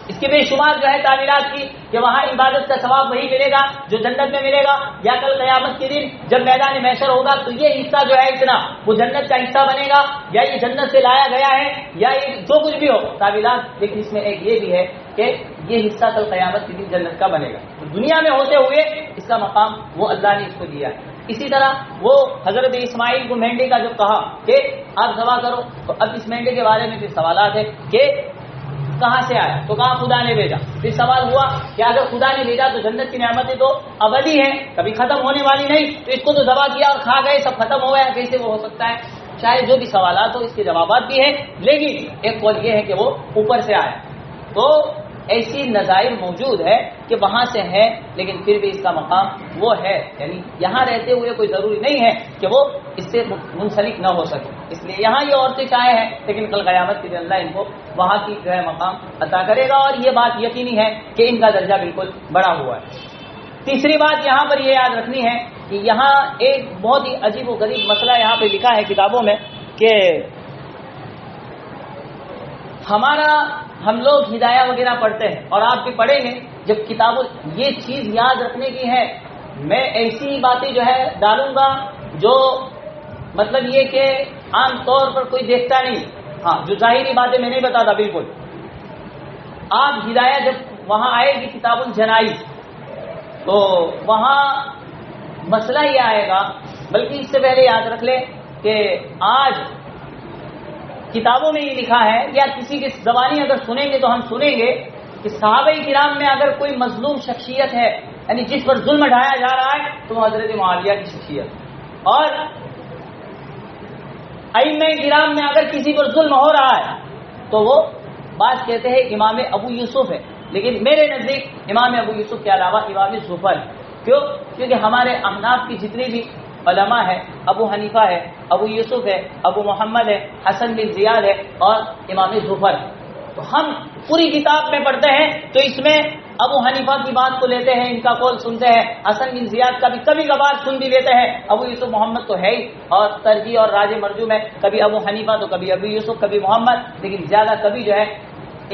اس کے بے شمار جو ہے تعمیرات کی کہ وہاں عبادت کا ثواب وہی ملے گا جو جنت میں ملے گا، یا کل قیامت کے دن جب میدان محشر ہوگا تو یہ حصہ جو ہے اتنا وہ جنت کا حصہ بنے گا، یا یہ جنت سے لایا گیا ہے یا یہ جو کچھ بھی ہو تعمیرات. لیکن اس میں ایک یہ بھی ہے کہ یہ حصہ کل قیامت کے دن جنت کا بنے گا. تو دنیا میں ہوتے ہوئے اس کا مقام وہ اللہ نے اس کو دیا ہے. اسی طرح وہ حضرت اسماعیل کو مینڈے کا جو کہا کہ آپ ذبح کرو، تو اب اس مینڈے کے بارے میں پھر سوالات ہے کہ کہاں سے آیا؟ تو کہاں خدا نے بھیجا. پھر سوال ہوا کہ اگر خدا نے بھیجا تو جنت کی نعمتیں تو ابدی ہیں، کبھی ختم ہونے والی نہیں، تو اس کو تو ذبح کیا اور کھا گئے سب ختم ہو گیا، کیسے وہ ہو سکتا ہے؟ چاہے جو بھی سوالات ہو اس کے جوابات بھی ہیں، لیکن ایک قول یہ ہے کہ وہ اوپر سے آیا. تو ایسی نظائر موجود ہے کہ وہاں سے ہے لیکن پھر بھی اس کا مقام وہ ہے، یعنی یہاں رہتے ہوئے کوئی ضروری نہیں ہے کہ وہ اس سے منسلک نہ ہو سکے. اس لیے یہاں یہ عورتیں چاہے ہیں لیکن کل قیامت کے دن اللہ ان کو وہاں کی جو ہے مقام عطا کرے گا، اور یہ بات یقینی ہے کہ ان کا درجہ بالکل بڑا ہوا ہے. تیسری بات یہاں پر یہ یاد رکھنی ہے کہ یہاں ایک بہت ہی عجیب و غریب مسئلہ یہاں پہ لکھا ہے کتابوں میں کہ ہم لوگ ہدایہ وغیرہ پڑھتے ہیں اور آپ بھی پڑھیں گے جب کتابوں، یہ چیز یاد رکھنے کی ہے. میں ایسی باتیں جو ہے ڈالوں گا جو مطلب یہ کہ عام طور پر کوئی دیکھتا نہیں. ہاں جو ظاہری باتیں میں نہیں بتاتا بالکل. آپ ہدایہ جب وہاں آئے گی کتاب الجنائز تو وہاں مسئلہ یہ آئے گا، بلکہ اس سے پہلے یاد رکھ لیں کہ آج کتابوں میں یہ لکھا ہے یا کسی کی زبانی اگر سنیں گے تو ہم سنیں گے کہ صحابہ کرام میں اگر کوئی مظلوم شخصیت ہے یعنی جس پر ظلم ڈھایا جا رہا ہے تو وہ حضرت معاویہ کی شخصیت، اور ائمہ کرام میں اگر کسی پر ظلم ہو رہا ہے تو وہ بعض کہتے ہیں امام ابو یوسف ہے، لیکن میرے نزدیک امام ابو یوسف کے علاوہ امام ظفر. کیوں؟ کیونکہ ہمارے احناف کی جتنی بھی علماء ہے، ابو حنیفہ ہے، ابو یوسف ہے، ابو محمد ہے، حسن بن زیاد ہے اور امام ظفر. تو ہم پوری کتاب میں پڑھتے ہیں تو اس میں ابو حنیفہ کی بات کو لیتے ہیں، ان کا قول سنتے ہیں، حسن بن زیاد کا بھی کبھی کبھار سن بھی لیتے ہیں، ابو یوسف محمد تو ہے ہی، اور ترجیح اور راج مرجو میں کبھی ابو حنیفہ تو کبھی ابو یوسف کبھی محمد، لیکن زیادہ کبھی جو ہے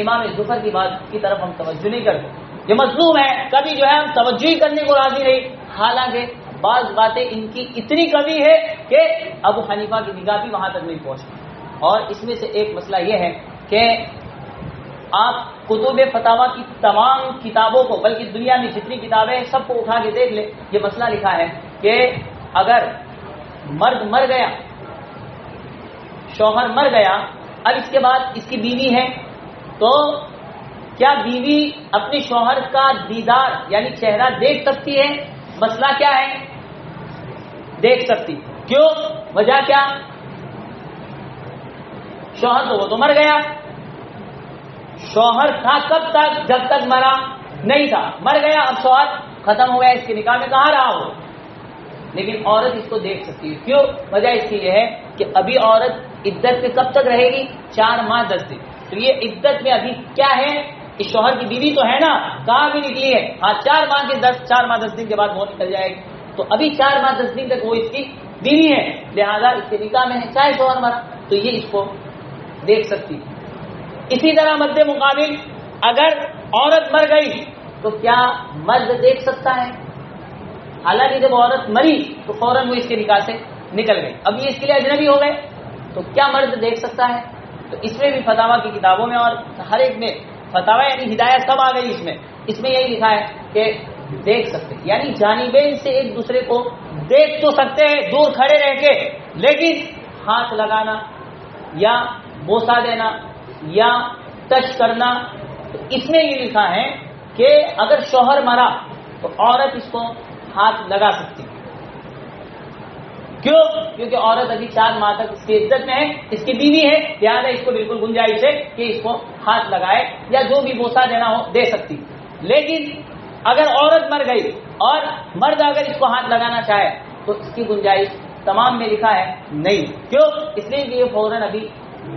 امام ظفر کی بات کی طرف ہم توجہ نہیں کرتے. یہ مظلوم ہے، کبھی جو ہے ہم توجہ ہی کرنے کو راضی نہیں، حالانکہ بعض باتیں ان کی اتنی کمی ہے کہ ابو حنیفہ کی نگاہ بھی وہاں تک نہیں پہنچتی. اور اس میں سے ایک مسئلہ یہ ہے کہ آپ کتب فتاوی کی تمام کتابوں کو، بلکہ دنیا میں جتنی کتابیں سب کو اٹھا کے دیکھ لیں، یہ مسئلہ لکھا ہے کہ اگر مرد مر گیا، شوہر مر گیا، اب اس کے بعد اس کی بیوی ہے، تو کیا بیوی اپنے شوہر کا دیدار یعنی چہرہ دیکھ سکتی ہے؟ مسئلہ کیا ہے؟ دیکھ سکتی. کیوں؟ وجہ کیا؟ شوہر تو وہ تو مر گیا. شوہر تھا کب تک؟ جب تک مرا نہیں تھا. مر گیا، اب شوہر ختم ہو گیا، اس کے نکاح میں کہاں رہا ہو. لیکن عورت اس کو دیکھ سکتی ہے. کیوں؟ وجہ اس کی یہ ہے کہ ابھی عورت عدت میں کب تک رہے گی؟ 4 ماہ 10 دن. تو یہ عدت میں ابھی کیا ہے؟ اس شوہر کی بیوی تو ہے نا، کہاں بھی نکلی ہے. ہاں 4 ماہ 10 دن کے بعد وہ نکل جائے گی. تو ابھی 4 ماہ 10 دن تک وہ اس کی بیوی ہے، لہذا اس کے نکاح میں ہے چاہے شوہر مرا. تو یہ اس کو دیکھ سکتی. اسی طرح مد مقابل اگر عورت مر گئی تو کیا مرد دیکھ سکتا ہے؟ حالانکہ جب عورت مری تو فوراً وہ اس کے نکاح سے نکل گئی، اب یہ اس کے لیے اجنبی ہو گئے، تو کیا مرد دیکھ سکتا ہے؟ تو اس میں بھی فتاوی کی کتابوں میں اور ہر ایک میں فتاوی یعنی ہدایت سب آ گئی. اس میں یہی لکھا ہے کہ دیکھ سکتے، یعنی جانبین سے ایک دوسرے کو دیکھ تو سکتے ہیں دور کھڑے رہ کے، لیکن ہاتھ لگانا یا بوسہ دینا یا ٹچ کرنا، تو اس میں یہ لکھا ہے کہ اگر شوہر مرا تو عورت اس کو ہاتھ لگا سکتی. کیوں؟ کیونکہ عورت ابھی 4 ماہ تک اس کی عدت میں ہے، اس کی بیوی ہے، لہٰذا اس کو بالکل گنجائش ہے کہ اس کو ہاتھ لگائے یا جو بھی بوسہ دینا ہو دے سکتی. لیکن اگر عورت مر گئی اور مرد اگر اس کو ہاتھ لگانا چاہے تو اس کی گنجائش تمام میں لکھا ہے نہیں. کیوں؟ اس لیے کہ یہ فوراً ابھی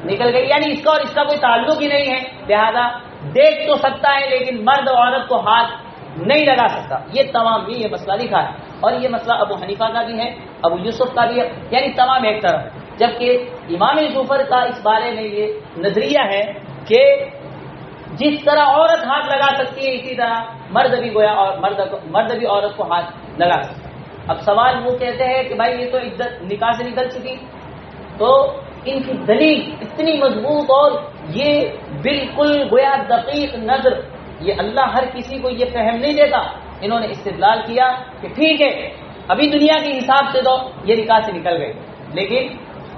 نکل گئی، یعنی اس کا اور اس کا کوئی تعلق ہی نہیں ہے، لہذا دیکھ تو سکتا ہے لیکن مرد عورت کو ہاتھ نہیں لگا سکتا. یہ تمام بھی یہ مسئلہ لکھا ہے، اور یہ مسئلہ ابو حنیفہ کا بھی ہے، ابو یوسف کا بھی ہے، یعنی تمام ایک طرف ہے. جبکہ امام زفر کا اس بارے میں یہ نظریہ ہے کہ جس طرح عورت ہاتھ لگا سکتی ہے اسی طرح مرد بھی گویا اور مرد بھی عورت کو ہاتھ لگا سکتا ہے. اب سوال وہ کہتے ہیں کہ بھائی یہ تو عدت نکاح سے نکل چکی، تو ان کی دلیل اتنی مضبوط اور یہ بالکل گویا دقیق نظر، یہ اللہ ہر کسی کو یہ فہم نہیں دیتا. انہوں نے استدلال کیا کہ ٹھیک ہے ابھی دنیا کے حساب سے تو یہ نکاح سے نکل گئے، لیکن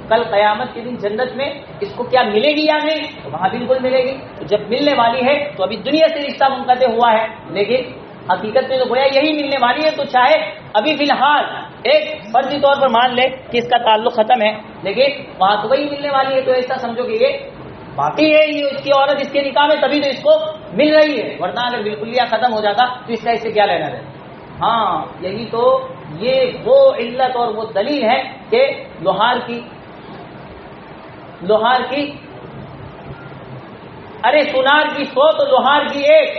کل قیامت کے دن جنت میں اس کو کیا ملے گی یا نہیں؟ تو وہاں بالکل ملے گی. تو جب ملنے والی ہے تو ابھی دنیا سے رشتہ منقطع ہوا ہے، لیکن حقیقت میں تو گویا یہی ملنے والی ہے. تو چاہے ابھی فی الحال ایک فرضی طور پر مان لے کہ اس کا تعلق ختم ہے، لیکن وہاں تو وہی ملنے والی ہے، تو ایسا سمجھو کہ یہ باقی ہے، یہ اس کی عورت اس کے نکاح میں تبھی تو اس کو مل رہی ہے، ورنہ اگر بالکل یہ ختم ہو جاتا تو اس کا اس سے کیا لینا ہے. ہاں یہی تو یہ وہ علت اور وہ دلیل ہے کہ لوہار کی ارے سونار کی 100 تو لوہار کی 1.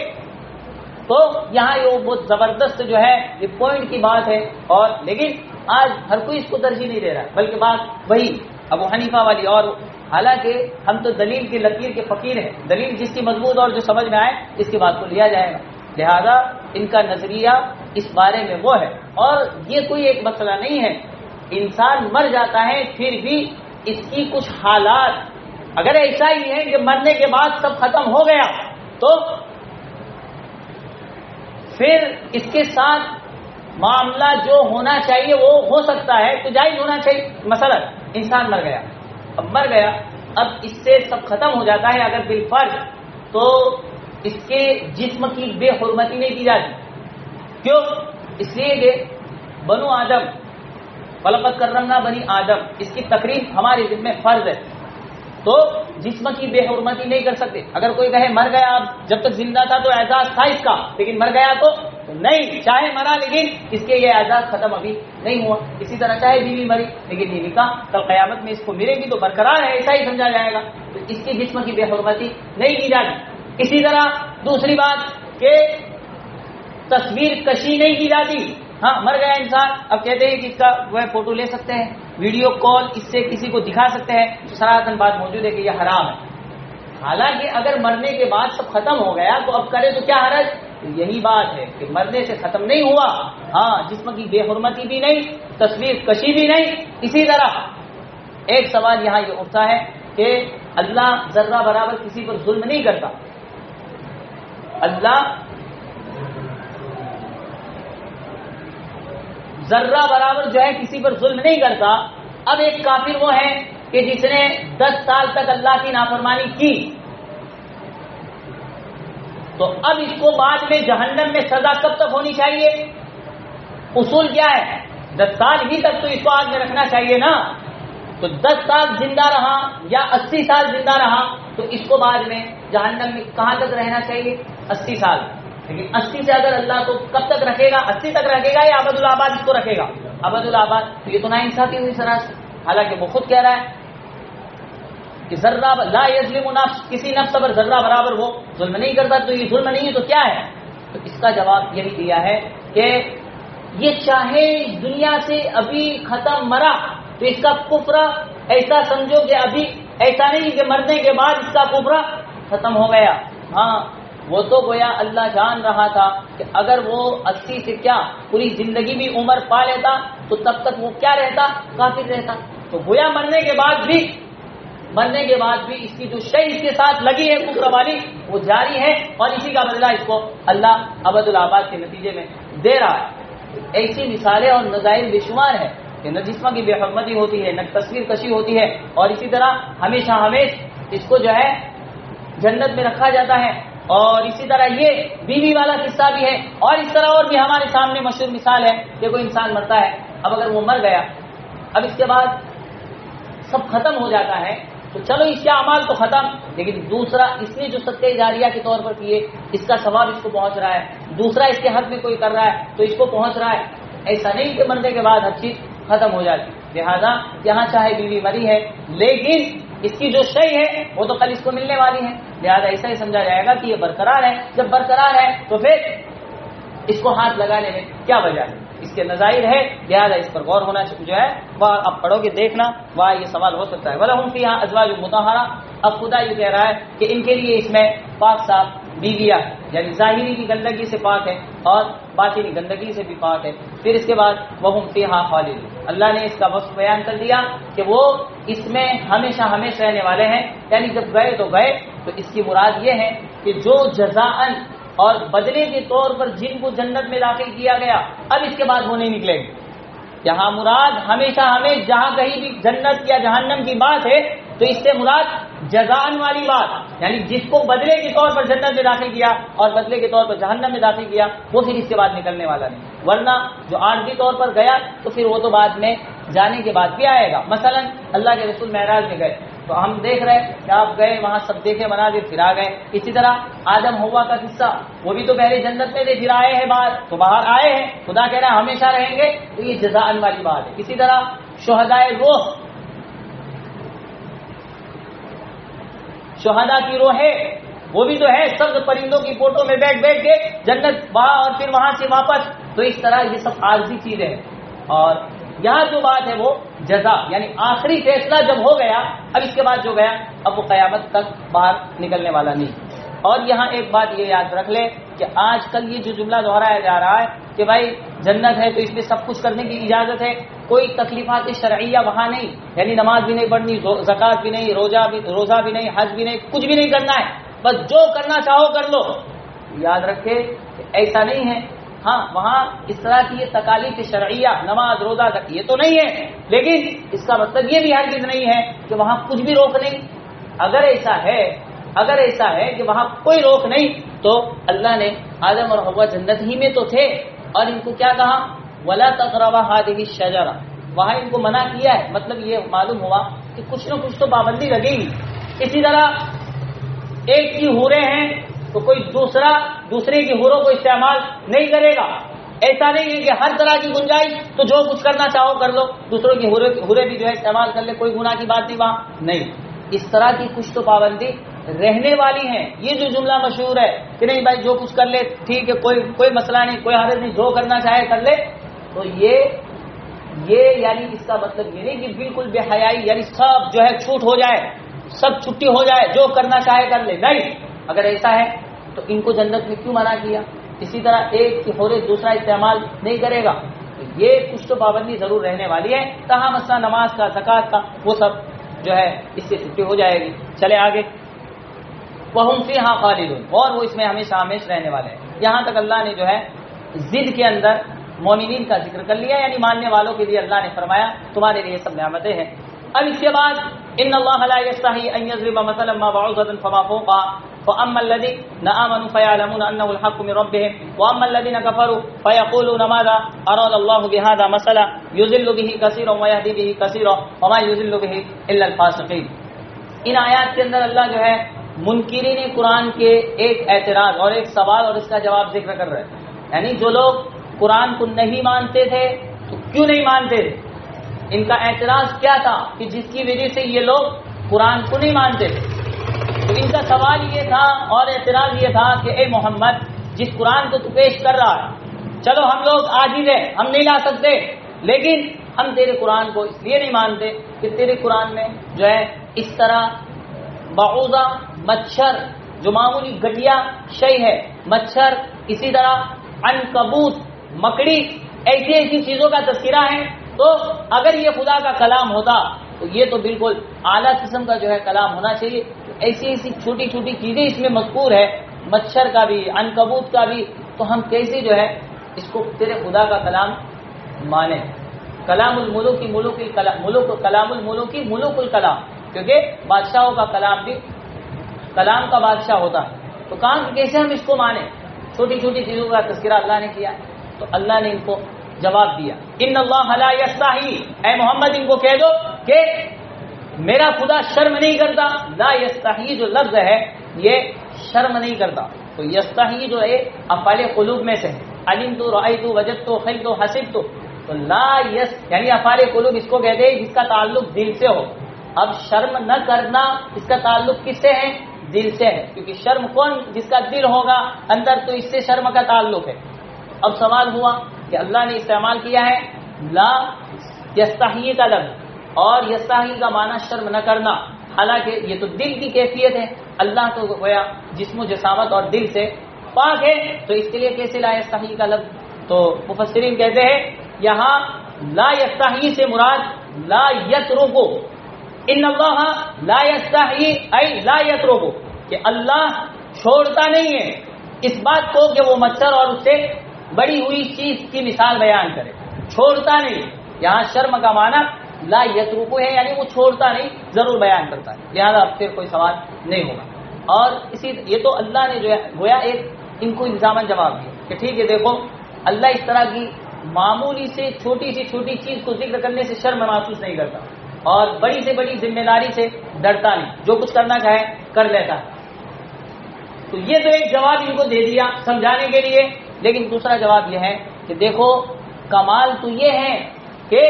تو یہاں یہ بہت زبردست جو ہے یہ پوائنٹ کی بات ہے. اور لیکن آج ہر کوئی اس کو ترجیح نہیں دے رہا، بلکہ بات وہی ابو حنیفہ والی. اور حالانکہ ہم تو دلیل کی لکیر کے فقیر ہیں، دلیل جس کی مضبوط اور جو سمجھ میں آئے اس کی بات کو لیا جائے گا. لہذا ان کا نظریہ اس بارے میں وہ ہے. اور یہ کوئی ایک مسئلہ نہیں ہے، انسان مر جاتا ہے پھر بھی اس کی کچھ حالات اگر ایسا ہی ہے کہ مرنے کے بعد سب ختم ہو گیا تو پھر اس کے ساتھ معاملہ جو ہونا چاہیے وہ ہو سکتا ہے، تو جائز ہونا چاہیے. مثلا انسان مر گیا، اب اس سے سب ختم ہو جاتا ہے اگر بالفرض، تو اس کے جسم کی بے حرمتی نہیں کی جاتی. کیوں؟ اس لیے کہ بنو آدم وَلَقَدْ كَرَّمْنَا بنی آدم، اس کی تقریب ہمارے ذمہ فرض ہے، تو جسم کی بے حرمتی نہیں کر سکتے. اگر کوئی کہے مر گیا، اب جب تک زندہ تھا تو اعزاز تھا اس کا، لیکن مر گیا تو نہیں، چاہے مرا لیکن اس کے یہ اعزاز ختم ابھی نہیں ہوا. اسی طرح چاہے بیوی مری لیکن بیوی کا کل قیامت میں اس کو ملے گی تو برقرار ہے، ایسا ہی سمجھا جائے گا. تو اس کی جسم کی بے حرمتی نہیں کی جاتی. اسی طرح دوسری بات کہ تصویر کشی نہیں کی جاتی. ہاں مر گیا انسان، اب کہتے ہیں کہ اس کا وہ فوٹو لے سکتے ہیں، ویڈیو کال اس سے کسی کو دکھا سکتے ہیں، تو سراہتاً بات موجود ہے کہ یہ حرام ہے. حالانکہ اگر مرنے کے بعد سب ختم ہو گیا تو اب کرے تو کیا حرج؟ یہی بات ہے کہ مرنے سے ختم نہیں ہوا، ہاں جسم کی بے حرمتی بھی نہیں، تصویر کشی بھی نہیں. اسی طرح ایک سوال یہاں یہ اٹھتا ہے کہ اللہ ذرہ برابر کسی پر ظلم نہیں کرتا. اللہ ذرہ برابر جو ہے کسی پر ظلم نہیں کرتا. اب ایک کافر وہ ہے کہ جس نے 10 سال تک اللہ کی نافرمانی کی، تو اب اس کو بعد میں جہنم میں سزا کب تک ہونی چاہیے؟ اصول کیا ہے؟ 10 سال ہی تک تو اس کو آگ میں رکھنا چاہیے نا. تو 10 سال زندہ رہا یا 80 سال زندہ رہا تو اس کو بعد میں جہنم میں کہاں تک رہنا چاہیے؟ 80 سال. لیکن 80 سے اگر اللہ کو کب تک رکھے گا؟ 80 تک رکھے گا یا ابد الآباد اس کو رکھے گا؟ ابد الآباد. تو یہ تو ناانصافی ہوئی سراسر. حالانکہ وہ خود کہہ رہا ہے کہ ذرہ لا یظلم نفس، کسی نفس پر ذرہ برابر وہ ظلم نہیں کرتا. تو یہ ظلم نہیں ہے تو کیا ہے؟ تو اس کا جواب یہی دیا ہے کہ یہ چاہے دنیا سے ابھی ختم مرا تو اس کا کفر ایسا سمجھو کہ ابھی ایسا نہیں کہ مرنے کے بعد اس کا کفر ختم ہو گیا. ہاں وہ تو گویا اللہ جان رہا تھا کہ اگر وہ 80 سے کیا پوری زندگی بھی عمر پا لیتا تو تب تک وہ کیا رہتا؟ کافر رہتا. تو گویا مرنے کے بعد بھی اس کی جو شے اس کے ساتھ لگی ہے کفر والی وہ جاری ہے، اور اسی کا بدلہ اس کو اللہ ابد الآباد کے نتیجے میں دے رہا ہے. ایسی مثالیں اور نظائر بے شمار ہے کہ نہ جسم کی بے حرمتی ہوتی ہے، نہ تصویر کشی ہوتی ہے، اور اسی طرح ہمیشہ اس کو جو ہے جنت میں رکھا جاتا ہے. اور اسی طرح یہ بیوی والا قصہ بھی ہے، اور اس طرح اور بھی ہمارے سامنے مشہور مثال ہے کہ کوئی انسان مرتا ہے. اب اگر وہ مر گیا، اب اس کے بعد سب ختم ہو جاتا ہے تو چلو اس کے اعمال تو ختم، لیکن دوسرا اس نے جو صدقہ جاریہ کے طور پر کیے اس کا ثواب اس کو پہنچ رہا ہے، دوسرا اس کے حق میں کوئی کر رہا ہے تو اس کو پہنچ رہا ہے. ایسا نہیں کہ مرنے کے بعد ہر چیز ختم ہو جاتی. لہذا یہاں چاہے بیوی مری ہے لیکن اس کی جو شے ہے وہ تو کل اس کو ملنے والی ہے. لہذا ایسا ہی سمجھا جائے گا کہ یہ برقرار ہے. جب برقرار ہے تو پھر اس کو ہاتھ لگانے میں کیا وجہ ہے؟ اس کے نظائر ہے. لہذا اس پر غور ہونا جو ہے وہ اب پڑھو گے دیکھنا وہاں یہ سوال ہو سکتا ہے. وَلَهُمْ فِيهَا أَزْوَاجٌ مُطَهَّرَةٌ. اب خدا یہ کہہ رہا ہے کہ ان کے لیے اس میں پاک صاف بیویاں، یعنی ظاہری کی گندگی سے پاک ہے اور باطنی گندگی سے بھی پاک ہے. پھر اس کے بعد وَهُمْ فِيهَا خَالِدُونَ. اللہ نے اس کا وصف بیان کر دیا کہ وہ اس میں ہمیشہ رہنے والے ہیں. یعنی جب گئے تو گئے، تو اس کی مراد یہ ہے کہ جو جزاءً اور بدلے کے طور پر جن کو جنت میں داخل کیا گیا اب اس کے بعد وہ نہیں نکلیں گے. یہاں مراد ہمیشہ جہاں کہیں بھی جنت یا جہنم کی بات ہے تو اس سے مراد جزاءً والی بات، یعنی جس کو بدلے کے طور پر جنت میں داخل کیا اور بدلے کے طور پر جہنم میں داخل کیا وہ پھر اس کے بعد نکلنے والا نہیں. ورنہ جو عارضی طور پر گیا تو پھر وہ تو بعد میں جانے کے بعد بھی آئے گا. مثلا اللہ کے رسول معراج میں گئے تو ہم دیکھ رہے کہ آپ گئے وہاں سب دیکھے مناظر پھر آ گئے. اسی طرح آدم ہوا کا قصہ وہ بھی تو پہلے جنت میں تھے پھر آئے ہیں باہر، تو باہر آئے ہیں خدا کہہ رہا ہے ہمیشہ رہیں گے، تو یہ جزاءً والی بات ہے. اسی طرح شہداء کی روح ہے وہ بھی تو ہے سبز پرندوں کی فوٹو میں بیٹھ کے جنت وہاں اور پھر وہاں سے واپس. تو اس طرح یہ سب عارضی چیزیں ہیں. اور یہاں جو بات ہے وہ جزا، یعنی آخری فیصلہ جب ہو گیا اب اس کے بعد جو گیا اب وہ قیامت تک باہر نکلنے والا نہیں. اور یہاں ایک بات یہ یاد رکھ لے کہ آج کل یہ جو جملہ دہرایا جا رہا ہے کہ بھائی جنت ہے تو اس میں سب کچھ کرنے کی اجازت ہے، کوئی تکلیفات شرعیہ وہاں نہیں، یعنی نماز بھی نہیں پڑھنی، زکوٰۃ بھی نہیں، روزہ بھی نہیں، حج بھی نہیں، کچھ بھی نہیں کرنا ہے، بس جو کرنا چاہو کر لو. یاد رکھے کہ ایسا نہیں ہے. ہاں وہاں اس طرح کی یہ تکالیف شرعیہ نماز روزہ یہ تو نہیں ہے، لیکن اس کا مطلب یہ بھی ہرگز نہیں ہے کہ وہاں کچھ بھی روک نہیں. اگر ایسا ہے کہ وہاں کوئی روک نہیں تو اللہ نے آدم اور حوا جنت ہی میں تو تھے اور ان کو کیا کہا؟ وَلَا تَقْرَبَا هَٰذِهِ الشَّجَرَةَ. وہاں ان کو منع کیا ہے، مطلب یہ معلوم ہوا کہ کچھ نہ کچھ تو پابندی لگے گی. اسی طرح ایک کی حوریں ہیں تو کوئی دوسرے کی حوروں کو استعمال نہیں کرے گا. ایسا نہیں ہے کہ ہر طرح کی گنجائش تو جو کچھ کرنا چاہو کر لو، دوسروں کی حوریں بھی جو ہے استعمال کر لے، کوئی گناہ کی بات نہیں وہاں نہیں. اس طرح کی کچھ تو پابندی رہنے والی ہیں. یہ جو جملہ مشہور ہے کہ نہیں بھائی جو کچھ کر لے ٹھیک ہے، کوئی مسئلہ نہیں، کوئی حرج نہیں، جو کرنا چاہے کر لے، تو یہ یعنی اس کا مطلب یہ نہیں کہ بالکل بے حیائی یعنی سب جو ہے چھوٹ ہو جائے، سب چھٹی ہو جائے، جو کرنا چاہے کر لے. نہیں، اگر ایسا ہے تو ان کو جنت میں کیوں منع کیا؟ اسی طرح ایک کی حورے دوسرا استعمال نہیں کرے گا، تو یہ کچھ تو پابندی ضرور رہنے والی ہے. تاہم مسئلہ نماز کا، زکوٰۃ کا، وہ سب جو ہے اس سے چھٹی ہو جائے گی. چلے آگے. وَهُمْ فِيهَا خَالِدُونَ. اور وہ اس میں ہمیشہ رہنے والے ہیں. یہاں تک اللہ نے جو ہے ضد کے اندر مومنین کا ذکر کر لیا، یعنی ماننے والوں کے لیے اللہ نے فرمایا تمہارے لیے سب نعمتیں ہیں. اب اس کے بعد ان اللہ لا یستحی ان یضرب مثلا ما بعوضۃ فما فوقها. فأما الذين آمنوا فيعلمون أنه الحق من ربهم وأما الذين كفروا فيقولون ماذا أراد الله بهذا مثلا يضل به كثيرا ويهدي به كثيرا وما يضل به إلا الفاسقين. ان آیات کے اندر اللہ جو ہے منکرین قرآن کے ایک اعتراض اور ایک سوال اور اس کا جواب ذکر کر رہے ہیں. یعنی جو لوگ قرآن کو نہیں مانتے تھے تو کیوں نہیں مانتے تھے، ان کا اعتراض کیا تھا کہ جس کی وجہ سے یہ لوگ قرآن کو نہیں مانتے تھے. تو ان کا سوال یہ تھا اور اعتراض یہ تھا کہ اے محمد، جس قرآن کو تو پیش کر رہا ہے، چلو ہم لوگ عاجز ہیں، ہم نہیں لا سکتے، لیکن ہم تیرے قرآن کو اس لیے نہیں مانتے کہ تیرے قرآن میں جو ہے اس طرح بعوضہ مچھر جو معمولی گٹیا شے ہے، مچھر، اسی طرح عنکبوت مکڑی، ایسی ایسی چیزوں کا تذکرہ ہے. تو اگر یہ خدا کا کلام ہوتا تو یہ تو بالکل اعلیٰ قسم کا جو ہے کلام ہونا چاہیے. ایسی ایسی چھوٹی چھوٹی چیزیں اس میں مذکور ہے، مچھر کا بھی، عنکبوت کا بھی، تو ہم کیسے جو ہے اس کو تیرے خدا کا کلام مانیں. کلام الملوک کی ملوک الکلام، کلام الملوک کی ملوک الکلام، کیونکہ بادشاہوں کا کلام بھی کلام کا بادشاہ ہوتا ہے. تو کہاں کیسے ہم اس کو مانیں؟ چھوٹی چھوٹی چیزوں کا تذکرہ اللہ نے کیا. تو اللہ نے ان کو جواب دیا، ان اللہ لا یستحی، اے محمد ان کو کہہ دو کہ میرا خدا شرم نہیں کرتا. لا یستحی جو لفظ ہے یہ شرم نہیں کرتا. تو یستحی جو ہے افعال قلوب میں سے ہے. علمت، رأیت، وجدت، خلت، حسبت. تو لا یس یعنی افعال قلوب اس کو کہتے ہیں جس کا تعلق دل سے ہو. اب شرم نہ کرنا اس کا تعلق کس سے ہے؟ دل سے ہے، کیونکہ شرم کون جس کا دل ہوگا اندر، تو اس سے شرم کا تعلق ہے. اب سوال ہوا کہ اللہ نے استعمال کیا ہے لا یستحی کا لفظ، اور یستحی کا معنی شرم نہ کرنا، حالانکہ یہ تو دل کی کیفیت ہے. اللہ تو گویا جسم و جسامت اور دل سے پاک ہے، تو اس کے لیے کیسے لا یستحی کا لفظ؟ تو مفسرین کہتے ہیں یہاں لا یستحی سے مراد لا یترکو. ان اللہ لا یستحی ای لا یترکو، کہ اللہ چھوڑتا نہیں ہے اس بات کو کہ وہ مچھر اور اس سے بڑی ہوئی چیز کی مثال بیان کرے. چھوڑتا نہیں، یہاں شرم کا معنی لا یترکو ہے، یعنی وہ چھوڑتا نہیں، ضرور بیان کرتا ہے. لہذا اب پھر کوئی سوال نہیں ہوگا. اور اسی یہ تو اللہ نے جو ہے گویا ایک ان کو الزاماً جواب دیا کہ ٹھیک ہے، دیکھو اللہ اس طرح کی معمولی سے چھوٹی چیز کو ذکر کرنے سے شرم محسوس نہیں کرتا، اور بڑی سے بڑی ذمہ داری سے ڈرتا نہیں، جو کچھ کرنا چاہے کر لیتا ہے. تو یہ تو ایک جواب ان کو دے دیا سمجھانے کے لیے. لیکن دوسرا جواب یہ ہے کہ دیکھو کمال تو یہ ہے کہ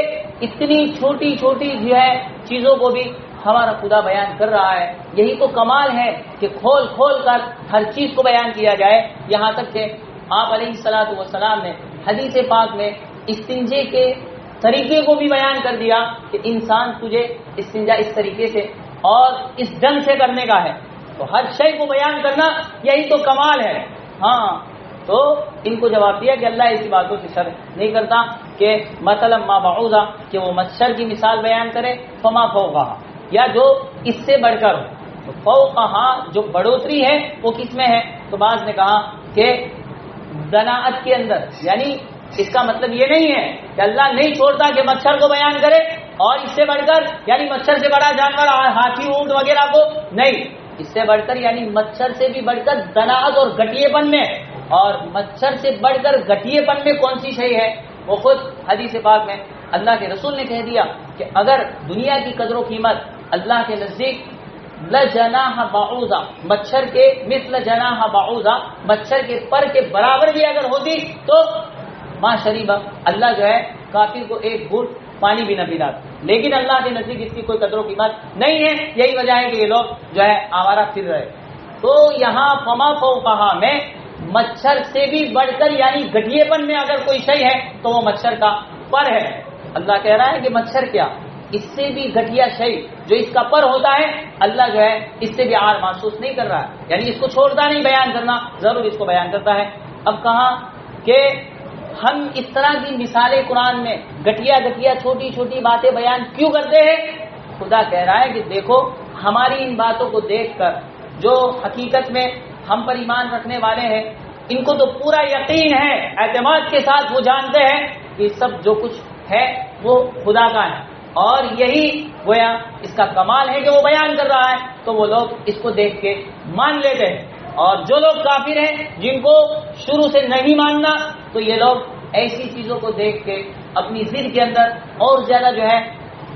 اتنی چھوٹی جو ہے چیزوں کو بھی ہمارا خدا بیان کر رہا ہے. یہی تو کمال ہے کہ کھول کر ہر چیز کو بیان کیا جائے. یہاں تک کہ آپ علیہ الصلوۃ والسلام نے حدیث پاک میں استنجے کے طریقے کو بھی بیان کر دیا کہ انسان تجھے استنجا اس طریقے سے اور اس ڈھنگ سے کرنے کا ہے. تو ہر شے کو بیان کرنا یہی تو کمال ہے. ہاں، تو ان کو جواب دیا کہ اللہ ایسی باتوں سے شرم نہیں کرتا کہ مثلا ما بعوضہ، کہ وہ مچھر کی مثال بیان کرے، فما فوقہا، یا جو اس سے بڑھ کر ہو. تو فوقہا جو بڑھوتری ہے وہ کس میں ہے؟ تو بعض نے کہا کہ دناعت کے اندر، یعنی اس کا مطلب یہ نہیں ہے کہ اللہ نہیں چھوڑتا کہ مچھر کو بیان کرے اور اس سے بڑھ کر، یعنی مچھر سے بڑا جانور ہاتھی، اونٹ وغیرہ کو نہیں، اس سے بڑھ کر یعنی مچھر سے بھی بڑھ کر دناعت اور گٹیے پن میں. اور مچھر سے بڑھ کر گٹیے پن میں کون سی شے ہے؟ وہ خود حدیث پاک میں اللہ کے رسول نے کہہ دیا کہ اگر دنیا کی قدر و قیمت اللہ کے نزدیک لجناح بعوضہ، مچھر کے مثل جناح بعوضہ، مچھر کے پر کے برابر بھی اگر ہوتی تو ما شریبہ، اللہ جو ہے کافر کو ایک گھونٹ پانی بھی نہ پلاتا. لیکن اللہ کے نزدیک اس کی کوئی قدر و قیمت نہیں ہے. یہی وجہ ہے کہ یہ لوگ جو ہے آوارہ پھر رہے. تو یہاں فما فوقہا میں مچھر سے بھی بڑھ کر یعنی گٹیے پن میں اگر کوئی شے ہے تو وہ مچھر کا پر ہے. اللہ کہہ رہا ہے کہ مچھر کیا، اس سے بھی گٹیا شے جو اس کا پر ہوتا ہے، اللہ جو ہے اس سے بھی آر محسوس نہیں کر رہا ہے، یعنی اس کو چھوڑتا نہیں بیان کرنا، ضرور اس کو بیان کرتا ہے. اب کہاں کہ ہم اس طرح کی مثالیں قرآن میں گٹیا چھوٹی باتیں بیان کیوں کرتے ہیں؟ خدا کہہ رہا ہے کہ دیکھو ہماری ان باتوں کو دیکھ کر جو حقیقت میں ہم پر ایمان رکھنے والے ہیں، ان کو تو پورا یقین ہے، اعتماد کے ساتھ وہ جانتے ہیں کہ سب جو کچھ ہے وہ خدا کا ہے. اور یہی گویا اس کا کمال ہے کہ وہ بیان کر رہا ہے، تو وہ لوگ اس کو دیکھ کے مان لیتے ہیں۔ اور جو لوگ کافر ہیں جن کو شروع سے نہیں ماننا، تو یہ لوگ ایسی چیزوں کو دیکھ کے اپنی ضد کے اندر اور زیادہ جو ہے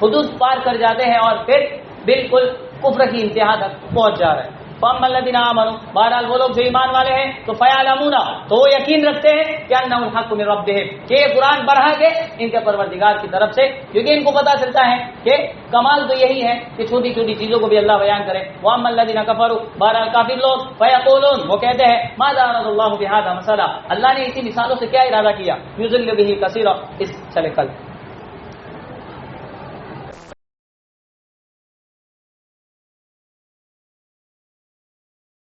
حدود پار کر جاتے ہیں اور پھر بالکل کفر کی انتہا تک پہنچ جا رہے ہیں۔ فَأَمَّا الَّذِينَ آمَنُوا، بہرحال وہ لوگ جو ایمان والے ہیں تو فَيَعْلَمُونَ، تو وہ یقین رکھتے ہیں کہ أَنَّهُ الْحَقُّ مِن رَبِّهِمْ، کہ یہ قرآن برحق ہے ان کے پروردگار کی طرف سے، کیونکہ ان کو پتہ چلتا ہے کہ کمال تو یہی ہے کہ چھوٹی چھوٹی چیزوں کو بھی اللہ بیان کرے۔ وَأَمَّا الَّذِينَ كَفَرُوا، بہرحال کافر لوگ فَيَقُولُونَ، وہ کہتے ہیں مَاذَا أَرَادَ اللَّهُ بِهَذَا مَثَلًا، اللہ نے اسی مثالوں سے کیا ارادہ کیا، يُضِلُّ بِهِ كَثِيرًا، اس چلے کل